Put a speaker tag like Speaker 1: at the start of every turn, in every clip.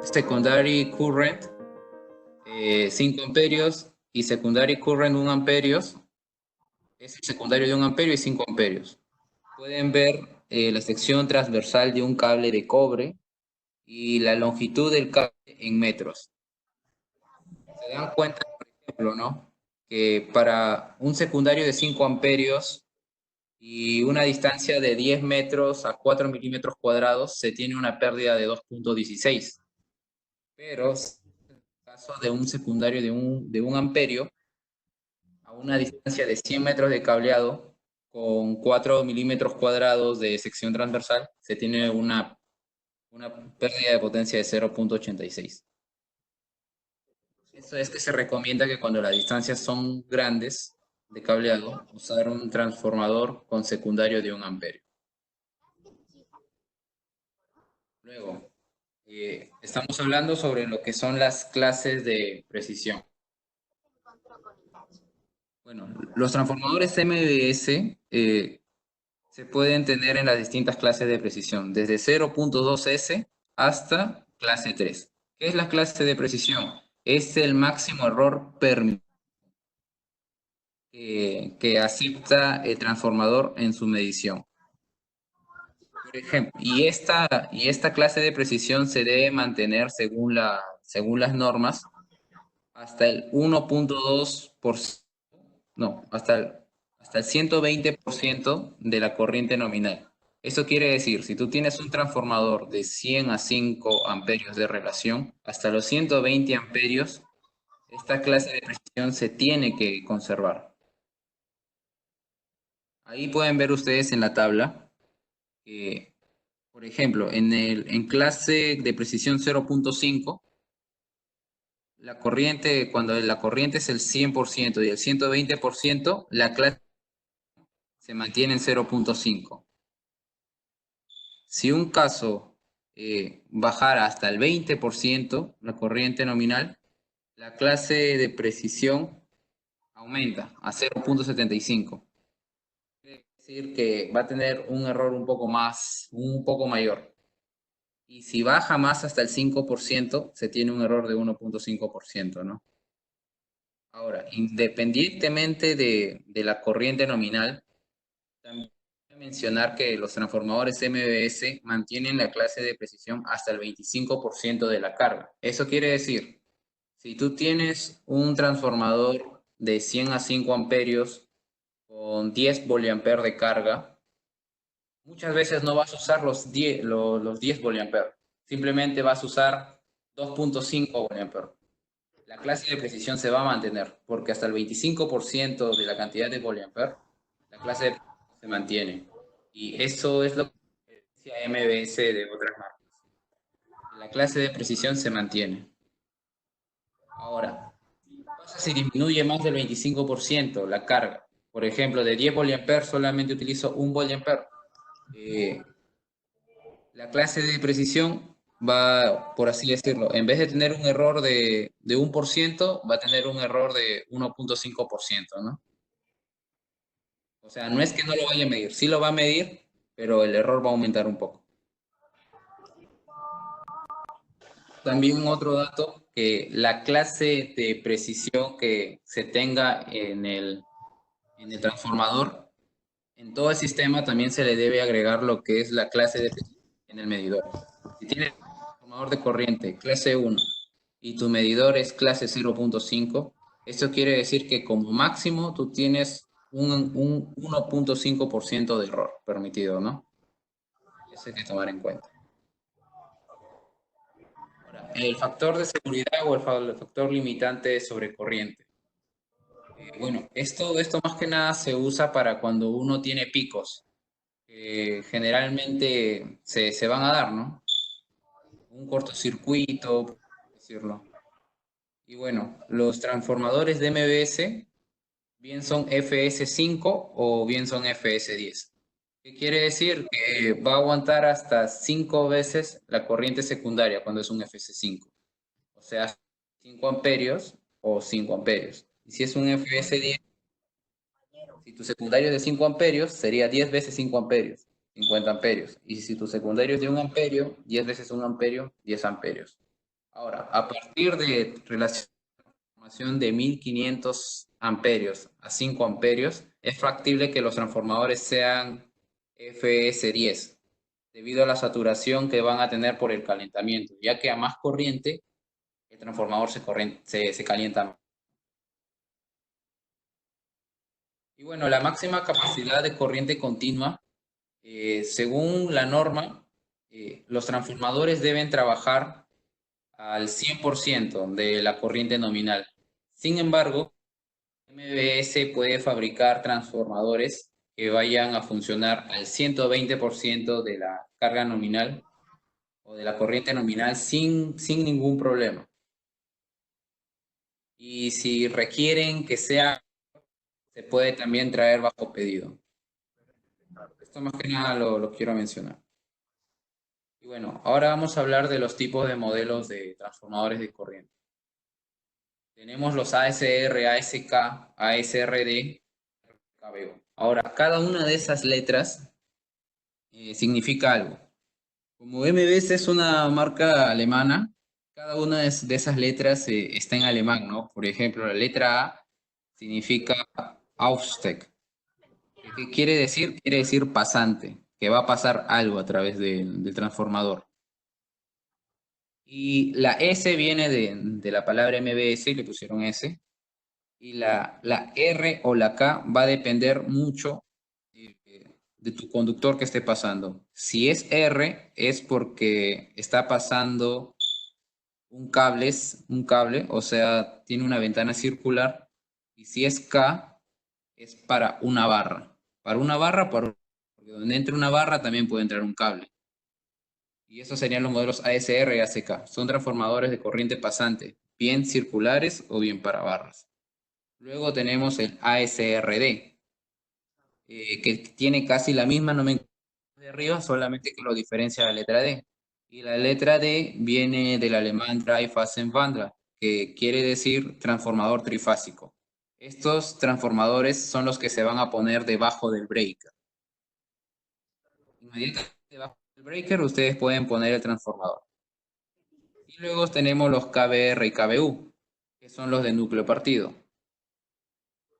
Speaker 1: secondary current 5 amperios y secondary current 1 amperios. Es el secundario de 1 amperio y 5 amperios. Pueden ver la sección transversal de un cable de cobre y la longitud del cable en metros. Se dan cuenta, por ejemplo, ¿no? Que para un secundario de 5 amperios y una distancia de 10 metros a 4 milímetros cuadrados se tiene una pérdida de 2.16. Pero en el caso de un secundario de un amperio, a una distancia de 100 metros de cableado, con 4 milímetros cuadrados de sección transversal, se tiene una pérdida de potencia de 0.86. Eso es que se recomienda que cuando las distancias son grandes de cableado, usar un transformador con secundario de 1 amperio. Luego, estamos hablando sobre lo que son las clases de precisión. Bueno, los transformadores MVS se pueden tener en las distintas clases de precisión, desde 0.2S hasta clase 3. ¿Qué es la clase de precisión? Es el máximo error permitido que acepta el transformador en su medición. Por ejemplo, y esta clase de precisión se debe mantener según las normas hasta el 1.2%, no, hasta el 120% de la corriente nominal. Eso quiere decir, si tú tienes un transformador de 100 a 5 amperios de relación, hasta los 120 amperios, esta clase de precisión se tiene que conservar. Ahí pueden ver ustedes en la tabla que, por ejemplo, en clase de precisión 0.5, cuando la corriente es el 100% y el 120%, la clase se mantiene en 0.5. Si un caso bajara hasta el 20%, la corriente nominal, la clase de precisión aumenta a 0.75. Quiere decir que va a tener un error un poco mayor. Y si baja más hasta el 5%, se tiene un error de 1.5%, ¿no? Ahora, independientemente de la corriente nominal, también voy a mencionar que los transformadores MVS mantienen la clase de precisión hasta el 25% de la carga. Eso quiere decir, si tú tienes un transformador de 100 a 5 amperios con 10 poliamperes de carga, muchas veces no vas a usar los 10 poliamperes. Simplemente vas a usar 2.5 poliamperes. La clase de precisión se va a mantener, porque hasta el 25% de la cantidad de poliamperes, la clase de precisión se mantiene. Y eso es lo que diferencia MBS de otras marcas. La clase de precisión se mantiene. Ahora, ¿qué pasa si disminuye más del 25% la carga? Por ejemplo, de 10 poliamperes solamente utilizo 1 poliampere. La clase de precisión va, por así decirlo, en vez de tener un error de 1%, va a tener un error de 1.5%, ¿no? O sea, no es que no lo vaya a medir, sí lo va a medir, pero el error va a aumentar un poco. También otro dato, que la clase de precisión que se tenga en el transformador, en todo el sistema también se le debe agregar lo que es la clase de precisión en el medidor. Si tienes un transformador de corriente clase 1 y tu medidor es clase 0.5, esto quiere decir que como máximo tú tienes un 1.5% de error permitido, ¿no? Eso hay que tomar en cuenta. Ahora, el factor de seguridad o el factor limitante sobre corriente. Bueno, esto más que nada se usa para cuando uno tiene picos. Generalmente se van a dar, ¿no? Un cortocircuito, por decirlo. Y bueno, los transformadores de MVS bien son FS5 o bien son FS10. ¿Qué quiere decir? Que va a aguantar hasta 5 veces la corriente secundaria cuando es un FS5. O sea, 5 amperios o 5 amperios. Y si es un FS10, si tu secundario es de 5 amperios, sería 10 veces 5 amperios, 50 amperios. Y si tu secundario es de 1 amperio, 10 veces 1 amperio, 10 amperios. Ahora, a partir de relación de 1500 amperios a 5 amperios, es factible que los transformadores sean FS10, debido a la saturación que van a tener por el calentamiento, ya que a más corriente, el transformador se calienta más. Y bueno, la máxima capacidad de corriente continua, según la norma, los transformadores deben trabajar al 100% de la corriente nominal. Sin embargo, MBS puede fabricar transformadores que vayan a funcionar al 120% de la carga nominal o de la corriente nominal sin ningún problema. Y si requieren que sea, se puede también traer bajo pedido. Esto más que nada lo quiero mencionar. Y bueno, ahora vamos a hablar de los tipos de modelos de transformadores de corriente. Tenemos los ASR, ASK, ASRD, KBO. Ahora, cada una de esas letras significa algo. Como MBS es una marca alemana, cada una de esas letras está en alemán, ¿no? Por ejemplo, la letra A significa Aufstieg. ¿Qué quiere decir? Quiere decir pasante, que va a pasar algo a través del transformador. Y la S viene de la palabra MBS, le pusieron S. Y la R o la K va a depender mucho de tu conductor que esté pasando. Si es R, es porque está pasando un cable, o sea, tiene una ventana circular. Y si es K, es para una barra. Para una barra, porque donde entre una barra también puede entrar un cable. Y esos serían los modelos ASR y ACK. Son transformadores de corriente pasante, bien circulares o bien para barras. Luego tenemos el ASRD, que tiene casi la misma nomenclatura de arriba, solamente que lo diferencia la letra D. Y la letra D viene del alemán Dreiphasenwandler, que quiere decir transformador trifásico. Estos transformadores son los que se van a poner debajo del breaker. Inmediatamente debajo del breaker ustedes pueden poner el transformador. Y luego tenemos los KBR y KBU, que son los de núcleo partido.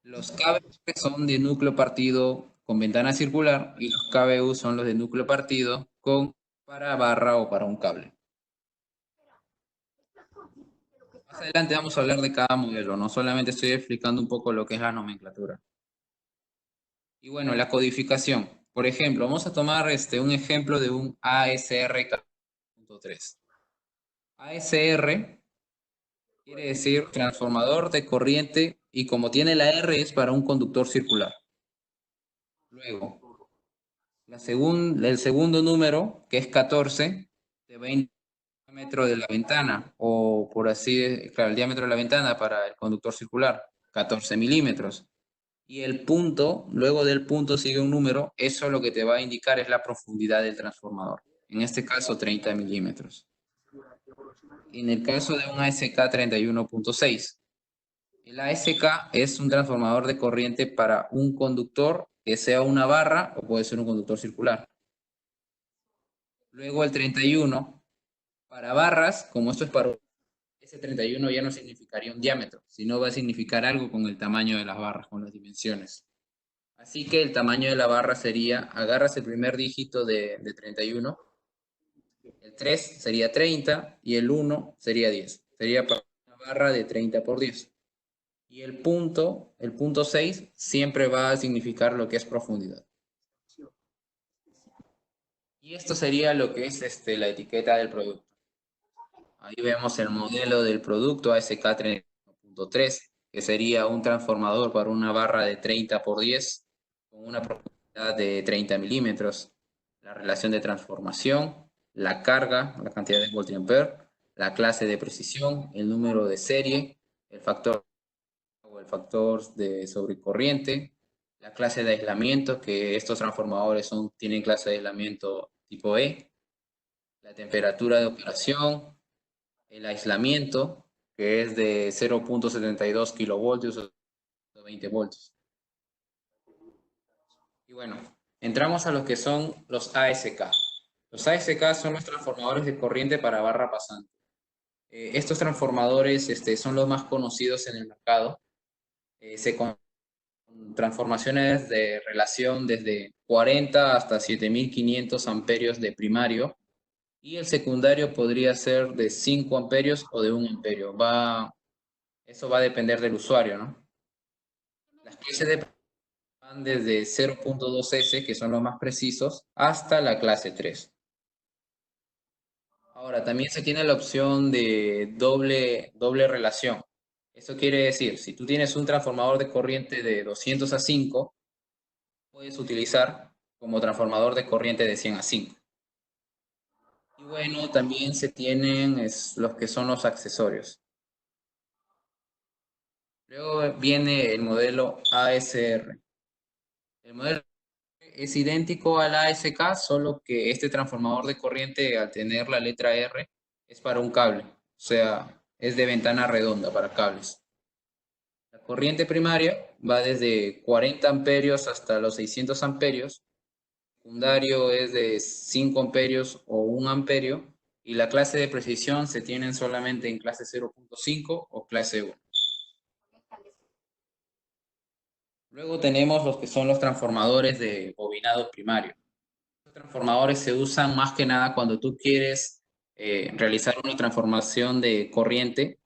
Speaker 1: Los KBR son de núcleo partido con ventana circular y los KBU son los de núcleo partido con para barra o para un cable. Más adelante vamos a hablar de cada modelo, no solamente estoy explicando un poco lo que es la nomenclatura. Y bueno, la codificación. Por ejemplo, vamos a tomar un ejemplo de un ASR.3. ASR quiere decir transformador de corriente y como tiene la R es para un conductor circular. Luego, el segundo número, que es 14, de 20 diámetro de la ventana, o por así, claro, el diámetro de la ventana para el conductor circular, 14 milímetros. Y el punto, luego del punto sigue un número, eso lo que te va a indicar es la profundidad del transformador. En este caso, 30 milímetros. En el caso de un ASK 31.6, el ASK es un transformador de corriente para un conductor que sea una barra o puede ser un conductor circular. Luego el 31, para barras, como esto es para ese 31 ya no significaría un diámetro, sino va a significar algo con el tamaño de las barras, con las dimensiones. Así que el tamaño de la barra sería, agarras el primer dígito de 31, el 3 sería 30 y el 1 sería 10. Sería para una barra de 30 por 10. Y el punto 6, siempre va a significar lo que es profundidad. Y esto sería lo que es la etiqueta del producto. Ahí vemos el modelo del producto ASK31.3, que sería un transformador para una barra de 30 por 10 con una profundidad de 30 milímetros. La relación de transformación, la carga, la cantidad de voltiampere, la clase de precisión, el número de serie, el factor o el factor de sobrecorriente, la clase de aislamiento, que estos transformadores tienen clase de aislamiento tipo E, la temperatura de operación, el aislamiento, que es de 0.72 kilovoltios o 20 voltios. Y bueno, entramos a lo que son los ASK. Los ASK son los transformadores de corriente para barra pasante. Estos transformadores son los más conocidos en el mercado. Con transformaciones de relación desde 40 hasta 7500 amperios de primario, y el secundario podría ser de 5 amperios o de 1 amperio. Eso va a depender del usuario, ¿no? Las clases de van desde 0.2S, que son los más precisos, hasta la clase 3. Ahora, también se tiene la opción de doble relación. Eso quiere decir, si tú tienes un transformador de corriente de 200 a 5, puedes utilizar como transformador de corriente de 100 a 5. Y bueno, también se tienen los que son los accesorios. Luego viene el modelo ASR. El modelo es idéntico al ASK, solo que este transformador de corriente, al tener la letra R, es para un cable. O sea, es de ventana redonda para cables. La corriente primaria va desde 40 amperios hasta los 600 amperios. Secundario es de 5 amperios o 1 amperio. Y la clase de precisión se tienen solamente en clase 0.5 o clase 1. Luego tenemos los que son los transformadores de bobinado primario. Los transformadores se usan más que nada cuando tú quieres realizar una transformación de corriente,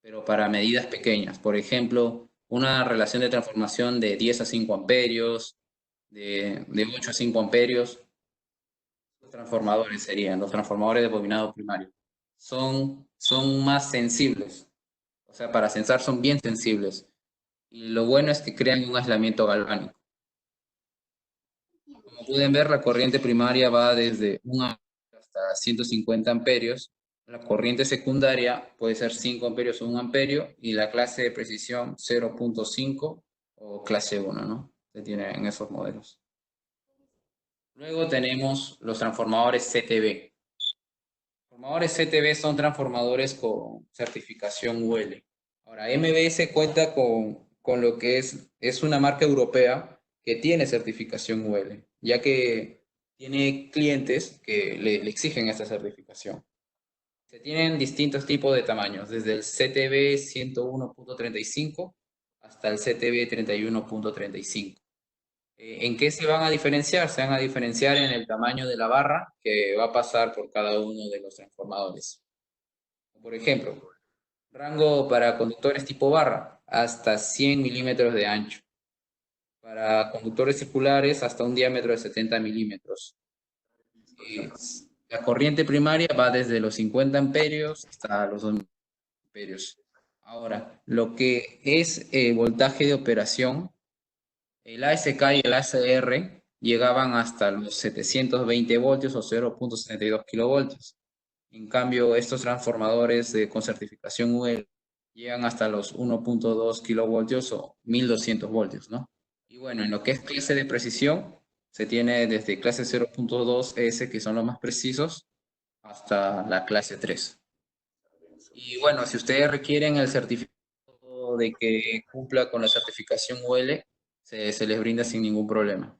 Speaker 1: pero para medidas pequeñas. Por ejemplo, una relación de transformación de 10 a 5 amperios, de 8 a 5 amperios. Los transformadores serían los transformadores de bobinado primario. Son más sensibles. O sea, para sensar son bien sensibles. Y lo bueno es que crean un aislamiento galvánico. Como pueden ver, la corriente primaria va desde 1 amperio hasta 150 amperios. La corriente secundaria puede ser 5 amperios o 1 amperio, y la clase de precisión 0.5 o clase 1, ¿no? Se tiene en esos modelos. Luego tenemos los transformadores CTB. Los transformadores CTB son transformadores con certificación UL. Ahora, MBS cuenta con lo que es una marca europea que tiene certificación UL, ya que tiene clientes que le exigen esta certificación. Se tienen distintos tipos de tamaños, desde el CTB 101.35 hasta el CTB 31.35. ¿En qué se van a diferenciar? Se van a diferenciar en el tamaño de la barra que va a pasar por cada uno de los transformadores. Por ejemplo, rango para conductores tipo barra, hasta 100 milímetros de ancho. Para conductores circulares, hasta un diámetro de 70 milímetros. La corriente primaria va desde los 50 amperios hasta los 2 amperios. Ahora, lo que es voltaje de operación, el ASK y el ACR llegaban hasta los 720 voltios o 0.72 kilovoltios. En cambio, estos transformadores con certificación UL llegan hasta los 1.2 kilovoltios o 1200 voltios, ¿no? Y bueno, en lo que es clase de precisión, se tiene desde clase 0.2S, que son los más precisos, hasta la clase 3. Y bueno, si ustedes requieren el certificado de que cumpla con la certificación UL, se les brinda sin ningún problema.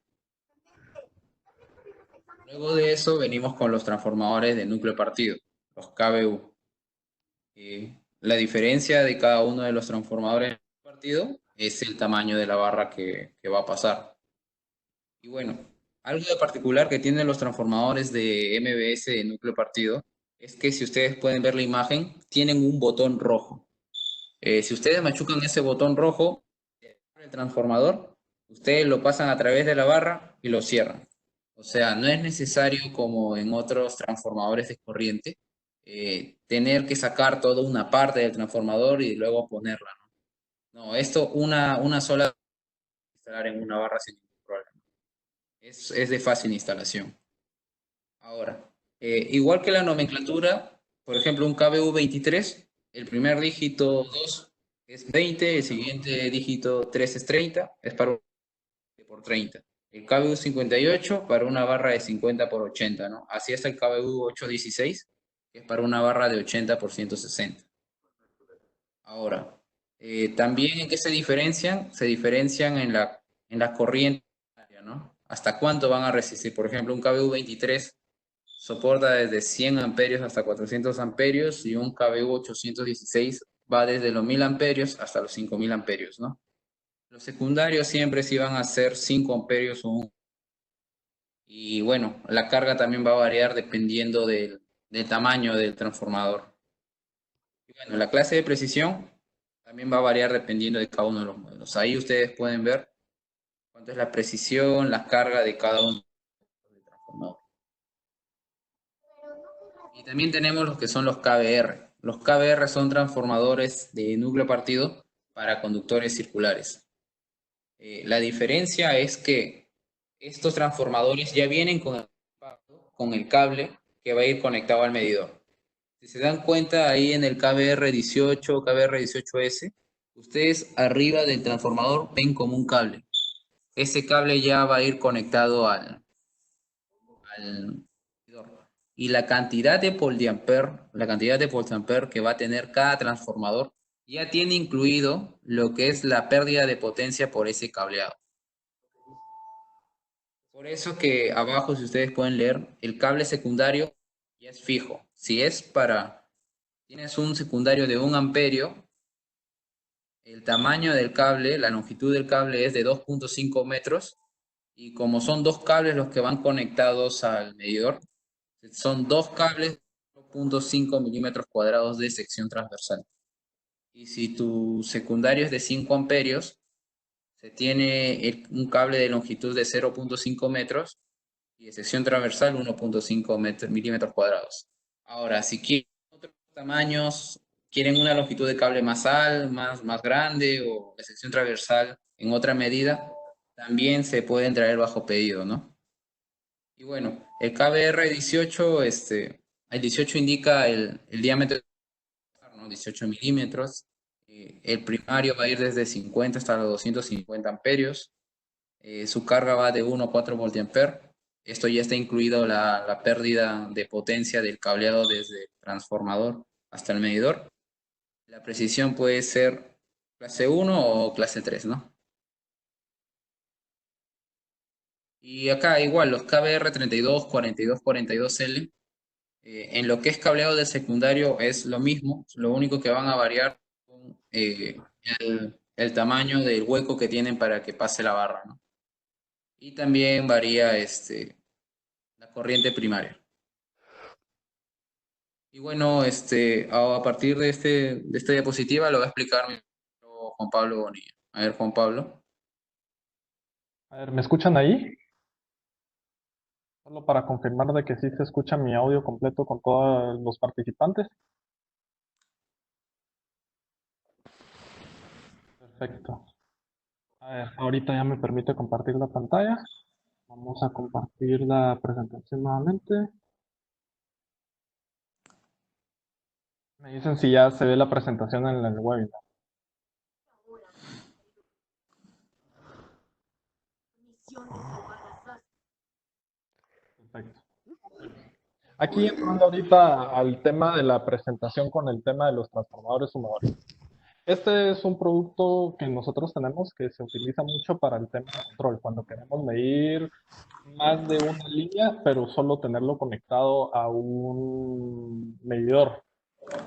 Speaker 1: Luego de eso venimos con los transformadores de núcleo partido, los KBU. La diferencia de cada uno de los transformadores de partido es el tamaño de la barra que va a pasar. Y bueno, algo de particular que tienen los transformadores de MBS de núcleo partido es que, si ustedes pueden ver la imagen, tienen un botón rojo. Si ustedes machucan ese botón rojo, el transformador, ustedes lo pasan a través de la barra y lo cierran. O sea, no es necesario, como en otros transformadores de corriente, tener que sacar toda una parte del transformador y luego ponerla, ¿no? No, esto una sola instalar en una barra sin ningún problema. Es de fácil instalación. Ahora, igual que la nomenclatura, por ejemplo, un KBU 23, el primer dígito 2 es 20, el siguiente dígito 3 es 30, es para un por 30. El KBU 58 para una barra de 50 por 80, ¿no? Así es el KBU 816, que es para una barra de 80 por 160. Ahora, también en qué se diferencian? Se diferencian en la corriente, ¿no? ¿Hasta cuánto van a resistir? Por ejemplo, un KBU 23 soporta desde 100 amperios hasta 400 amperios y un KBU 816 va desde los 1000 amperios hasta los 5000 amperios, ¿no? Los secundarios siempre sí van a ser 5 amperios y bueno, la carga también va a variar dependiendo del tamaño del transformador. Y bueno, la clase de precisión también va a variar dependiendo de cada uno de los modelos. Ahí ustedes pueden ver cuánto es la precisión, la carga de cada uno del transformador. Y también tenemos los que son los KVR. Los KVR son transformadores de núcleo partido para conductores circulares. La diferencia es que estos transformadores ya vienen con el cable que va a ir conectado al medidor. Si se dan cuenta ahí en el KVR18, KVR18S, ustedes arriba del transformador ven como un cable. Ese cable ya va a ir conectado al medidor. Y la cantidad de voltiampere que va a tener cada transformador ya tiene incluido lo que es la pérdida de potencia por ese cableado. Por eso que abajo, si ustedes pueden leer, el cable secundario ya es fijo. Si es tienes un secundario de 1 amperio, el tamaño del cable, la longitud del cable es de 2.5 metros y como son dos cables los que van conectados al medidor, son dos cables de 0.5 milímetros cuadrados de sección transversal. Y si tu secundario es de 5 amperios, se tiene un cable de longitud de 0.5 metros y de sección transversal 1.5 milímetros cuadrados. Ahora, si quieren otros tamaños, quieren una longitud de cable más grande o de sección transversal en otra medida, también se pueden traer bajo pedido, ¿no? Y bueno, el KBR18, el 18 indica el diámetro, ¿no? 18 milímetros. El primario va a ir desde 50 hasta los 250 amperios. Su carga va de 1 a 4 voltiamperes. Esto ya está incluido la pérdida de potencia del cableado desde el transformador hasta el medidor. La precisión puede ser clase 1 o clase 3, ¿no? Y acá igual, los KBR32, 42, 42L, en lo que es cableado de secundario es lo mismo, lo único que van a variar el tamaño del hueco que tienen para que pase la barra, ¿no? Y también varía la corriente primaria. Y bueno, a partir de esta diapositiva lo va a explicar mi amigo Juan Pablo Bonilla. A ver, Juan Pablo.
Speaker 2: A ver, ¿me escuchan ahí? Solo para confirmar de que sí se escucha mi audio completo con todos los participantes. Perfecto. A ver, ahorita ya me permite compartir la pantalla. Vamos a compartir la presentación nuevamente. Me dicen si ya se ve la presentación en el webinar. Perfecto. Aquí entrando ahorita al tema de la presentación con el tema de los transformadores sumadores. Este es un producto que nosotros tenemos que se utiliza mucho para el tema de control, cuando queremos medir más de una línea, pero solo tenerlo conectado a un medidor.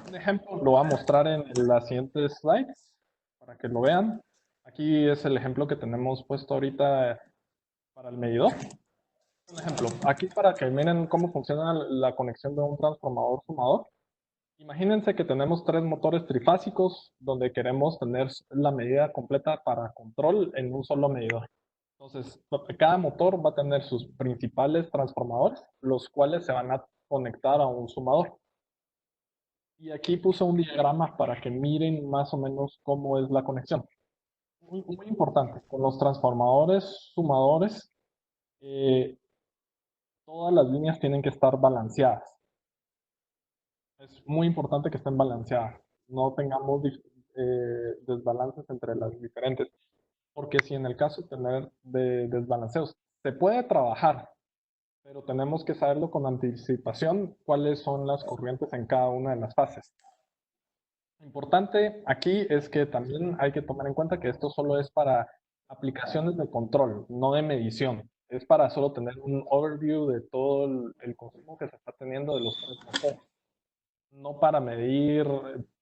Speaker 2: Un ejemplo lo voy a mostrar en la siguiente slide para que lo vean. Aquí es el ejemplo que tenemos puesto ahorita para el medidor. Un ejemplo, aquí para que miren cómo funciona la conexión de un transformador sumador. Imagínense que tenemos tres motores trifásicos donde queremos tener la medida completa para control en un solo medidor. Entonces, cada motor va a tener sus principales transformadores, los cuales se van a conectar a un sumador. Y aquí puse un diagrama para que miren más o menos cómo es la conexión. Muy importante, con los transformadores sumadores, eh, todas las líneas tienen que estar balanceadas. Es muy importante que estén balanceadas. No tengamos desbalances entre las diferentes. Porque si en el caso de tener desbalanceos, se puede trabajar, pero tenemos que saberlo con anticipación cuáles son las corrientes en cada una de las fases. Importante aquí es que también hay que tomar en cuenta que esto solo es para aplicaciones de control, no de medición. es para solo tener un overview de todo el consumo que se está teniendo de los tres motores, no para medir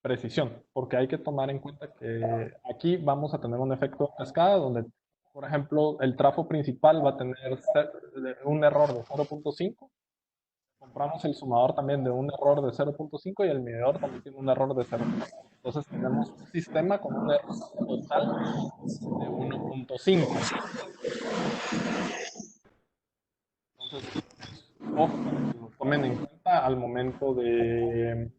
Speaker 2: precisión, porque hay que tomar en cuenta que aquí vamos a tener un efecto cascada donde, por ejemplo, el trafo principal va a tener un error de 0.5. Compramos el sumador también de un error de 0.5 y el medidor también tiene un error de 0.5. Entonces tenemos un sistema con un error total de 1.5. Entonces, ojo, para que lo tomen en cuenta al momento de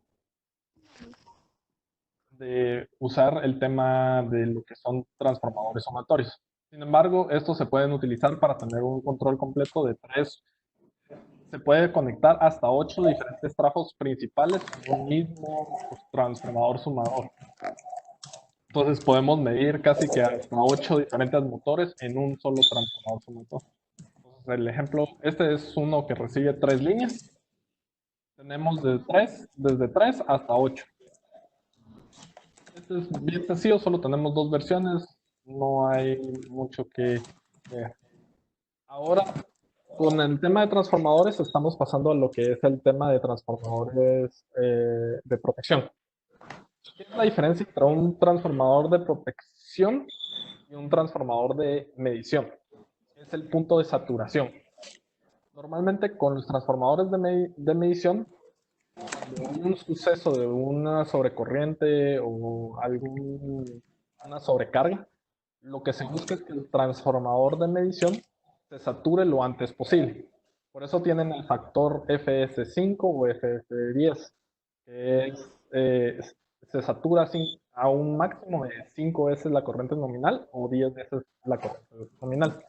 Speaker 2: usar el tema de lo que son transformadores sumatorios. Sin embargo, estos se pueden utilizar para tener un control completo de tres. Se puede conectar hasta 8 diferentes trafos principales en un mismo transformador sumador. Entonces podemos medir casi que hasta 8 diferentes motores en un solo transformador sumador. Entonces el ejemplo, este es uno que recibe 3 líneas. Tenemos desde 3 hasta 8. Este es bien sencillo, solo tenemos dos versiones, no hay mucho que ver. Ahora, con el tema de transformadores, estamos pasando a lo que es el tema de transformadores de protección. ¿Qué es la diferencia entre un transformador de protección y un transformador de medición? Es el punto de saturación. Normalmente con los transformadores de medición, cuando un suceso de una sobrecorriente o una sobrecarga, lo que se busca es que el transformador de medición se sature lo antes posible. Por eso tienen el factor FS5 o FS10, que se satura a un máximo de 5 veces la corriente nominal o 10 veces la corriente nominal.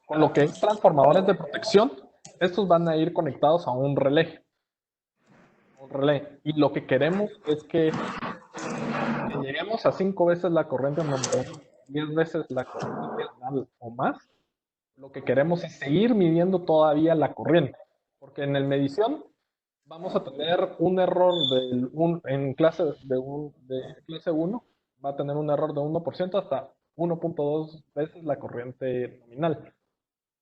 Speaker 2: Con lo que es transformadores de protección, estos van a ir conectados a un relé. Y lo que queremos es que lleguemos a 5 veces la corriente nominal, 10 veces la corriente nominal o más. Lo que queremos es seguir midiendo todavía la corriente, porque en el medición vamos a tener un error en clase de clase 1, va a tener un error de 1% hasta 1.2 veces la corriente nominal.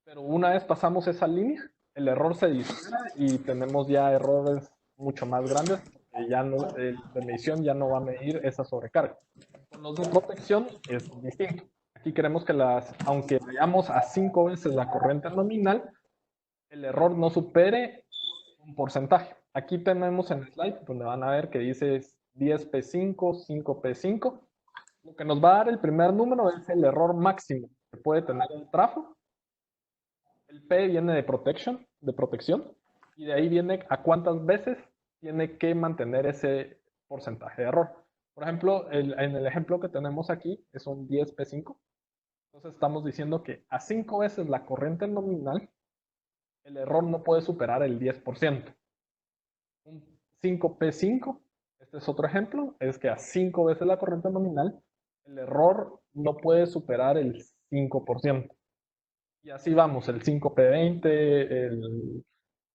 Speaker 2: Pero una vez pasamos esa línea, el error se dispara y tenemos ya errores mucho más grandes, porque ya no, el de medición ya no va a medir esa sobrecarga. Con los de protección es distinto. Aquí queremos que aunque vayamos a 5 veces la corriente nominal, el error no supere un porcentaje. Aquí tenemos en el slide donde van a ver que dice 10P5, 5P5. Lo que nos va a dar el primer número es el error máximo que puede tener un trafo. El P viene de protección, y de ahí viene a cuántas veces tiene que mantener ese porcentaje de error. Por ejemplo, en el ejemplo que tenemos aquí es un 10P5. Entonces estamos diciendo que a 5 veces la corriente nominal, el error no puede superar el 10%. Un 5P5, este es otro ejemplo, es que a 5 veces la corriente nominal, el error no puede superar el 5%. Y así vamos, el 5P20, el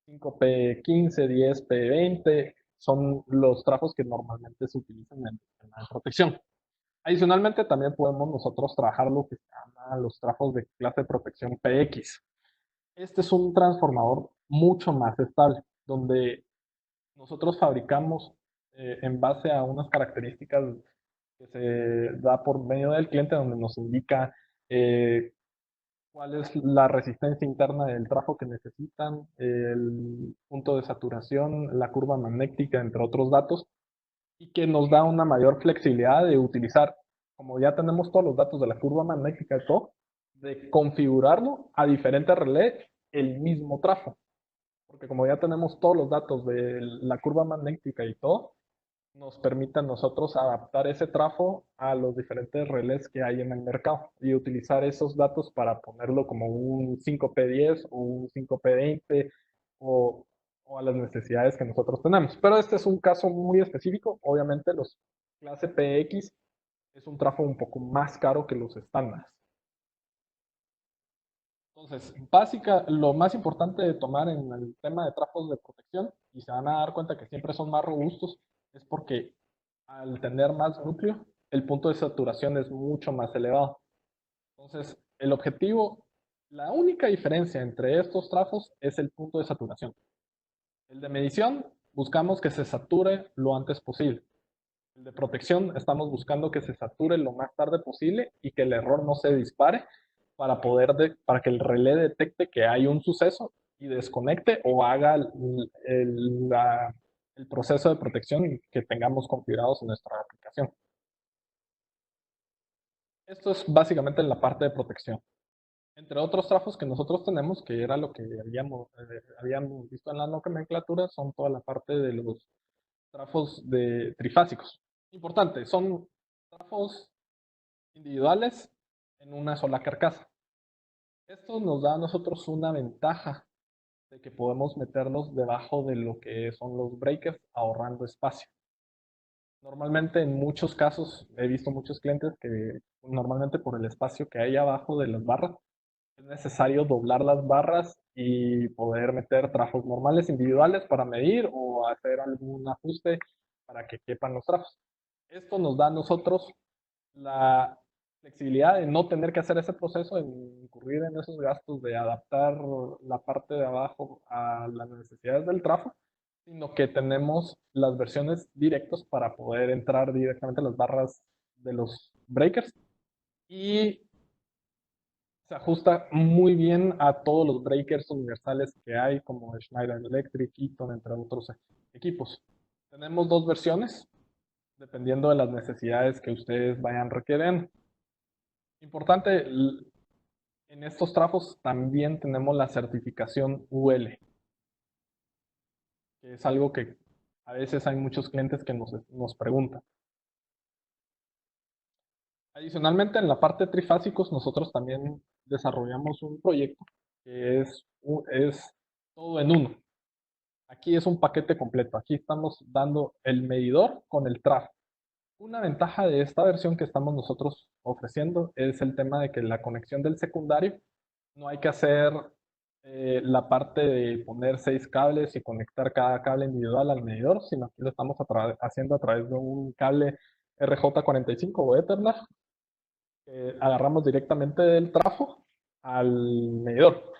Speaker 2: 5P15, 10P20, son los trafos que normalmente se utilizan en el sistema de protección. Adicionalmente, también podemos nosotros trabajar lo que se llama los trafos de clase de protección PX. Este es un transformador mucho más estable, donde nosotros fabricamos en base a unas características que se da por medio del cliente, donde nos indica cuál es la resistencia interna del trafo que necesitan, el punto de saturación, la curva magnética, entre otros datos, y que nos da una mayor flexibilidad de utilizar, como ya tenemos todos los datos de la curva magnética y todo, de configurarlo a diferentes relés el mismo trafo. Porque como ya tenemos todos los datos de la curva magnética y todo, nos permite a nosotros adaptar ese trafo a los diferentes relés que hay en el mercado y utilizar esos datos para ponerlo como un 5P10 o un 5P20 o, o a las necesidades que nosotros tenemos. Pero este es un caso muy específico. Obviamente los clase PX es un trafo un poco más caro que los estándares. Entonces, lo más importante de tomar en el tema de trafos de protección, y se van a dar cuenta que siempre son más robustos, es porque al tener más núcleo, el punto de saturación es mucho más elevado. Entonces, el objetivo La única diferencia entre estos trafos es el punto de saturación. El de medición, buscamos que se sature lo antes posible. El de protección, estamos buscando que se sature lo más tarde posible y que el error no se dispare para que el relé detecte que hay un suceso y desconecte o haga el proceso de protección que tengamos configurados en nuestra aplicación. Esto es básicamente la parte de protección. Entre otros trafos que nosotros tenemos, que era lo que habíamos visto en la nomenclatura, son toda la parte de los trafos de trifásicos. Importante, son trafos individuales en una sola carcasa. Esto nos da a nosotros una ventaja de que podemos meterlos debajo de lo que son los breakers, ahorrando espacio. Normalmente en muchos casos he visto muchos clientes que normalmente por el espacio que hay abajo de las barras es necesario doblar las barras y poder meter trafos normales individuales para medir o hacer algún ajuste para que quepan los trafos. Esto nos da a nosotros la flexibilidad de no tener que hacer ese proceso, de incurrir en esos gastos de adaptar la parte de abajo a las necesidades del trafo, sino que tenemos las versiones directas para poder entrar directamente a las barras de los breakers y se ajusta muy bien a todos los breakers universales que hay, como Schneider Electric, Eaton, entre otros equipos. Tenemos dos versiones, dependiendo de las necesidades que ustedes vayan requiriendo. Importante, en estos trafos también tenemos la certificación UL, que es algo que a veces hay muchos clientes que nos preguntan. Adicionalmente, en la parte de trifásicos, nosotros también desarrollamos un proyecto que es todo en uno. Aquí es un paquete completo. Aquí estamos dando el medidor con el trafo. Una ventaja de esta versión que estamos nosotros ofreciendo es el tema de que la conexión del secundario no hay que hacer la parte de poner 6 cables y conectar cada cable individual al medidor, sino que lo estamos haciendo a través de un cable RJ45 o Ethernet que agarramos directamente del trafo al medidor.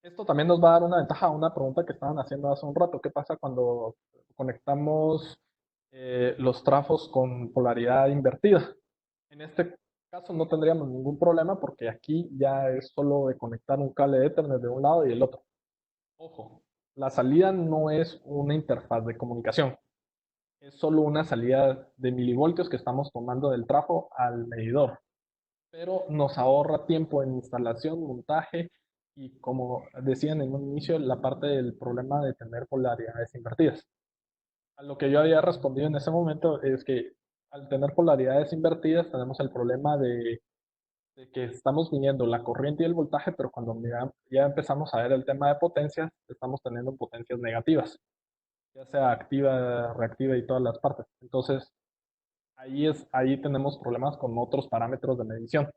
Speaker 2: Esto también nos va a dar una ventaja a una pregunta que estaban haciendo hace un rato. ¿Qué pasa cuando conectamos los trafos con polaridad invertida? En este caso no tendríamos ningún problema porque aquí ya es solo de conectar un cable de Ethernet de un lado y el otro. Ojo, la salida no es una interfaz de comunicación, es solo una salida de milivoltios que estamos tomando del trafo al medidor, pero nos ahorra tiempo en instalación, montaje y, como decían en un inicio, la parte del problema de tener polaridades invertidas. A lo que yo había respondido en ese momento es que al tener polaridades invertidas tenemos el problema de que estamos midiendo la corriente y el voltaje, pero cuando ya empezamos a ver el tema de potencias, estamos teniendo potencias negativas, ya sea activa, reactiva y todas las partes. Entonces, ahí tenemos problemas con otros parámetros de medición.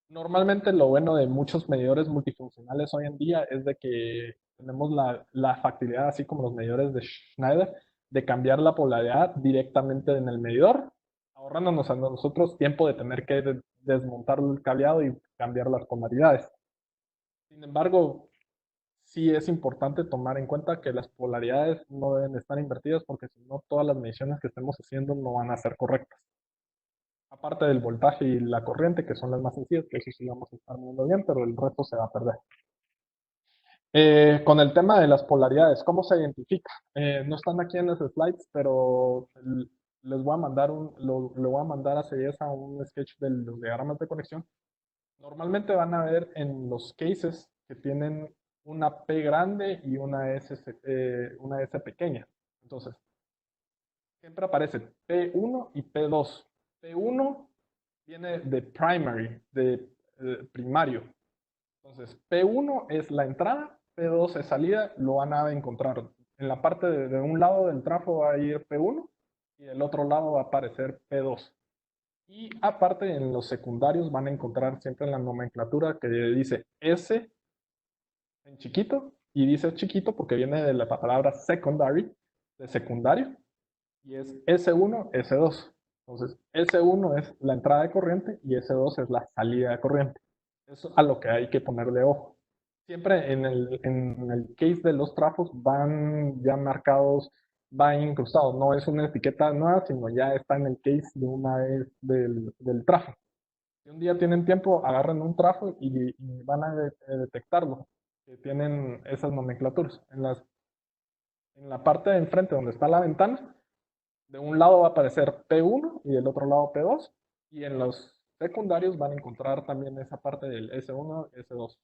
Speaker 2: Normalmente lo bueno de muchos medidores multifuncionales hoy en día es de que tenemos la facilidad, así como los medidores de Schneider, de cambiar la polaridad directamente en el medidor, ahorrándonos a nosotros tiempo de tener que desmontar el cableado y cambiar las polaridades. Sin embargo, sí es importante tomar en cuenta que las polaridades no deben estar invertidas porque si no, todas las mediciones que estemos haciendo no van a ser correctas. Aparte del voltaje y la corriente, que son las más sencillas, que eso sí vamos a estar viendo bien, pero el resto se va a perder. Con el tema de las polaridades, ¿cómo se identifica? No están aquí en los slides, pero les voy a mandar le voy a mandar a CIESA un sketch de los diagramas de conexión. Normalmente van a ver en los cases que tienen una P grande y una S pequeña. Entonces, siempre aparecen P1 y P2. P1 viene de primary, de primario. Entonces, P1 es la entrada, P2 es salida, lo van a encontrar. En la parte de un lado del trafo va a ir P1 y del otro lado va a aparecer P2. Y aparte, en los secundarios van a encontrar siempre en la nomenclatura que dice S en chiquito, y dice chiquito porque viene de la palabra secondary, de secundario, y es S1, S2. Entonces, S1 es la entrada de corriente y S2 es la salida de corriente. Eso a lo que hay que ponerle ojo. Siempre en el case de los trafos van ya marcados, va incrustado. No es una etiqueta nueva, sino ya está en el case de una vez del trafo. Si un día tienen tiempo, agarren un trafo y van a detectarlo, que tienen esas nomenclaturas. En la parte de enfrente donde está la ventana, de un lado va a aparecer P1 y del otro lado P2. Y en los secundarios van a encontrar también esa parte del S1, S2.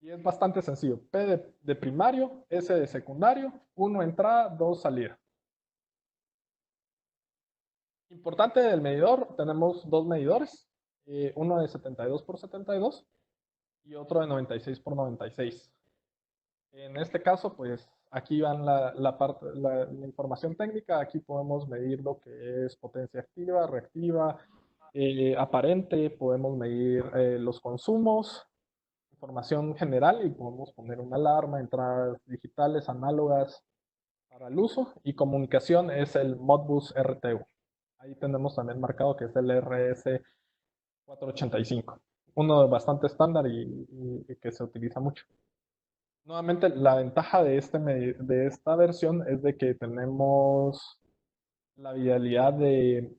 Speaker 2: Y es bastante sencillo. P de primario, S de secundario, 1 entrada, 2 salida. Importante del medidor, tenemos dos medidores, uno de 72 por 72 y otro de 96 por 96. En este caso, pues aquí van la información técnica, aquí podemos medir lo que es potencia activa, reactiva, aparente, podemos medir los consumos, información general y podemos poner una alarma, entradas digitales, análogas para el uso y comunicación es el Modbus RTU. Ahí tenemos también marcado que es el RS485, uno bastante estándar y que se utiliza mucho. Nuevamente, la ventaja de esta versión es de que tenemos la vialidad de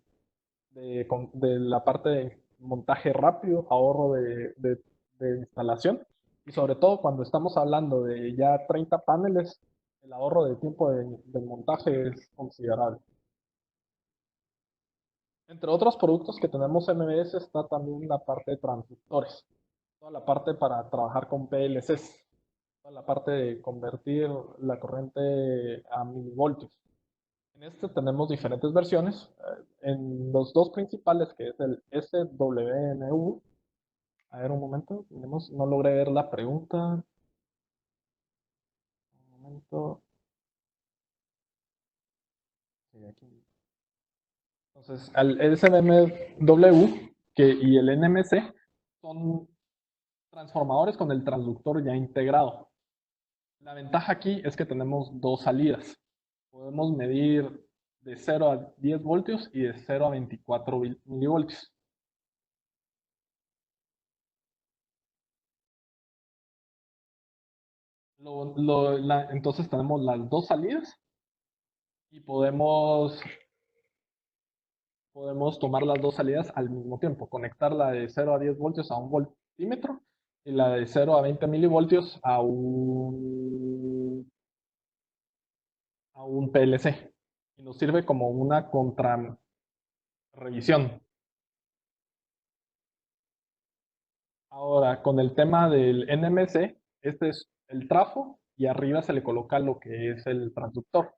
Speaker 2: la parte de montaje rápido, ahorro de instalación y sobre todo cuando estamos hablando de ya 30 paneles, el ahorro de tiempo de montaje es considerable. Entre otros productos que tenemos en MBS está también la parte de transductores, toda la parte para trabajar con PLCs, toda la parte de convertir la corriente a milivoltios. En este tenemos diferentes versiones. En los dos principales, que es el SWMU. A ver, un momento. No logré ver la pregunta. Un momento. Sí, aquí. Entonces, el SWMW y el NMC son transformadores con el transductor ya integrado. La ventaja aquí es que tenemos dos salidas. Podemos medir de 0 a 10 voltios y de 0 a 24 milivoltios. Entonces tenemos las dos salidas y podemos tomar las dos salidas al mismo tiempo. Conectar la de 0 a 10 voltios a un voltímetro y la de 0 a 20 milivoltios a un PLC. Y nos sirve como una contrarrevisión. Ahora, con el tema del NMC, este es el trafo y arriba se le coloca lo que es el transductor.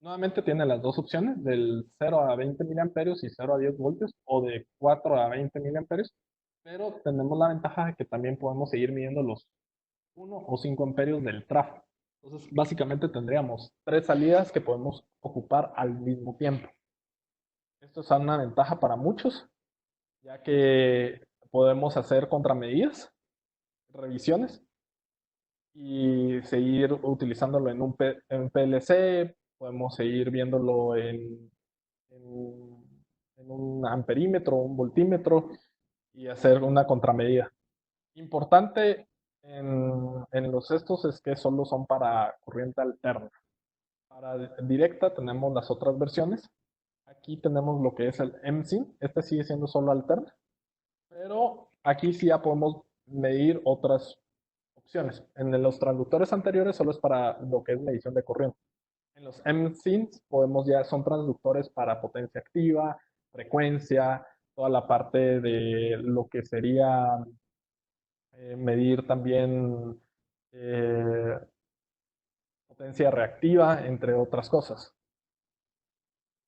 Speaker 2: Nuevamente tiene las dos opciones, del 0 a 20 miliamperios y 0 a 10 voltios, o de 4 a 20 miliamperios, pero tenemos la ventaja de que también podemos seguir midiendo los 1 o 5 amperios del trafo. Entonces, básicamente tendríamos tres salidas que podemos ocupar al mismo tiempo. Esto es una ventaja para muchos, ya que podemos hacer contramedidas, revisiones, y seguir utilizándolo en PLC, podemos seguir viéndolo en, en un amperímetro, un voltímetro y hacer una contramedida. Importante en los estos es que solo son para corriente alterna. Para directa tenemos las otras versiones. Aquí tenemos lo que es el MSIN. Este sigue siendo solo alterna. Pero aquí sí ya podemos medir otras opciones. En los transductores anteriores solo es para lo que es medición de corriente. En los MSINs podemos ya, son transductores para potencia activa, frecuencia, toda la parte de lo que sería medir también eh, potencia reactiva, entre otras cosas.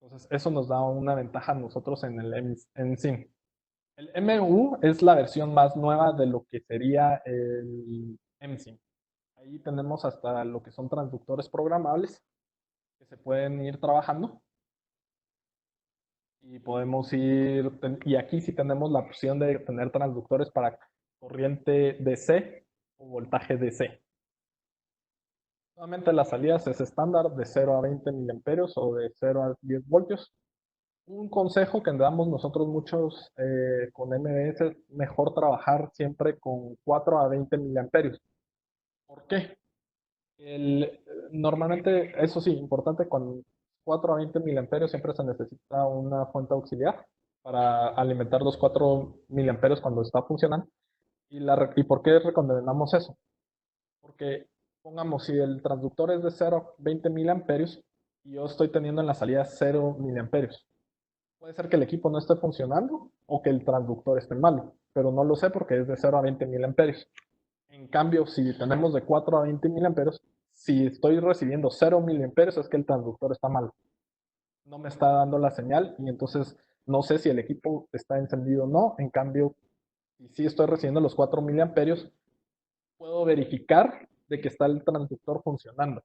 Speaker 2: Entonces, eso nos da una ventaja a nosotros en el MSIN. El MU es la versión más nueva de lo que sería el MSIN. Ahí tenemos hasta lo que son transductores programables que se pueden ir trabajando y podemos ir, y aquí sí tenemos la opción de tener transductores para corriente DC o voltaje DC. Nuevamente las salidas es estándar de 0 a 20 miliamperios o de 0 a 10 voltios. Un consejo que damos nosotros muchos con MBS es mejor trabajar siempre con 4 a 20 miliamperios. ¿Por qué? Normalmente, eso sí, importante, con 4 a 20 miliamperios siempre se necesita una fuente auxiliar para alimentar los 4 miliamperios cuando está funcionando. ¿Y por qué recomendamos eso? Porque, pongamos, si el transductor es de 0 a 20 miliamperios y yo estoy teniendo en la salida 0 miliamperios, puede ser que el equipo no esté funcionando o que el transductor esté malo, pero no lo sé porque es de 0 a 20 miliamperios. En cambio, si tenemos de 4 a 20 miliamperios, si estoy recibiendo 0 miliamperios es que el transductor está mal. No me está dando la señal y entonces no sé si el equipo está encendido o no. En cambio, si estoy recibiendo los 4 miliamperios, puedo verificar de que está el transductor funcionando.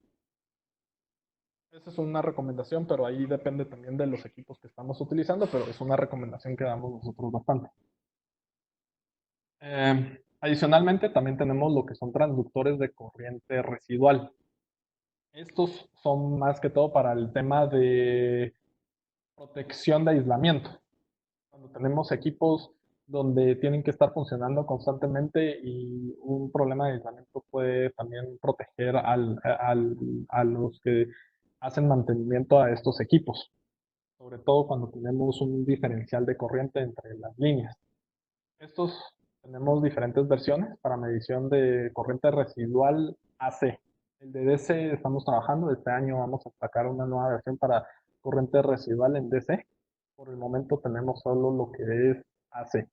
Speaker 2: Esa es una recomendación, pero ahí depende también de los equipos que estamos utilizando, pero es una recomendación que damos nosotros bastante. Adicionalmente, también tenemos lo que son transductores de corriente residual. Estos son más que todo para el tema de protección de aislamiento. Cuando tenemos equipos donde tienen que estar funcionando constantemente y un problema de aislamiento puede también proteger a los que hacen mantenimiento a estos equipos, sobre todo cuando tenemos un diferencial de corriente entre las líneas. Estos tenemos diferentes versiones para medición de corriente residual AC. El de DC estamos trabajando, este año vamos a sacar una nueva versión para corriente residual en DC. Por el momento tenemos solo lo que es AC.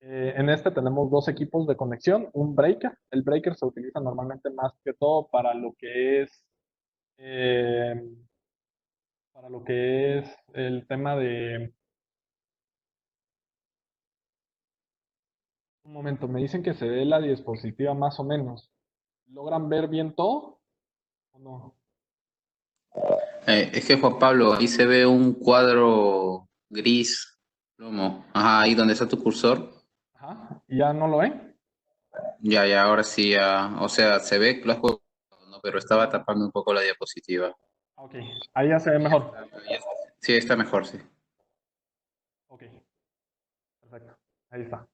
Speaker 2: En este tenemos dos equipos de conexión, un breaker. El breaker se utiliza normalmente más que todo eh, para lo que es el tema de... Un momento, me dicen que se ve la diapositiva más o menos. ¿Logran ver bien todo o no?
Speaker 1: Es que Juan Pablo, ahí se ve un cuadro gris, plomo. Ajá, ahí donde está tu cursor.
Speaker 2: Ajá, ¿y ya no lo ven?
Speaker 1: Ya, ya, ahora sí, ya. O sea, se ve que lo has jugado, ¿no? Pero estaba tapando un poco la diapositiva.
Speaker 2: Ok, ahí ya se ve mejor.
Speaker 1: Sí, está mejor, sí.
Speaker 2: Ok, perfecto. Ahí está.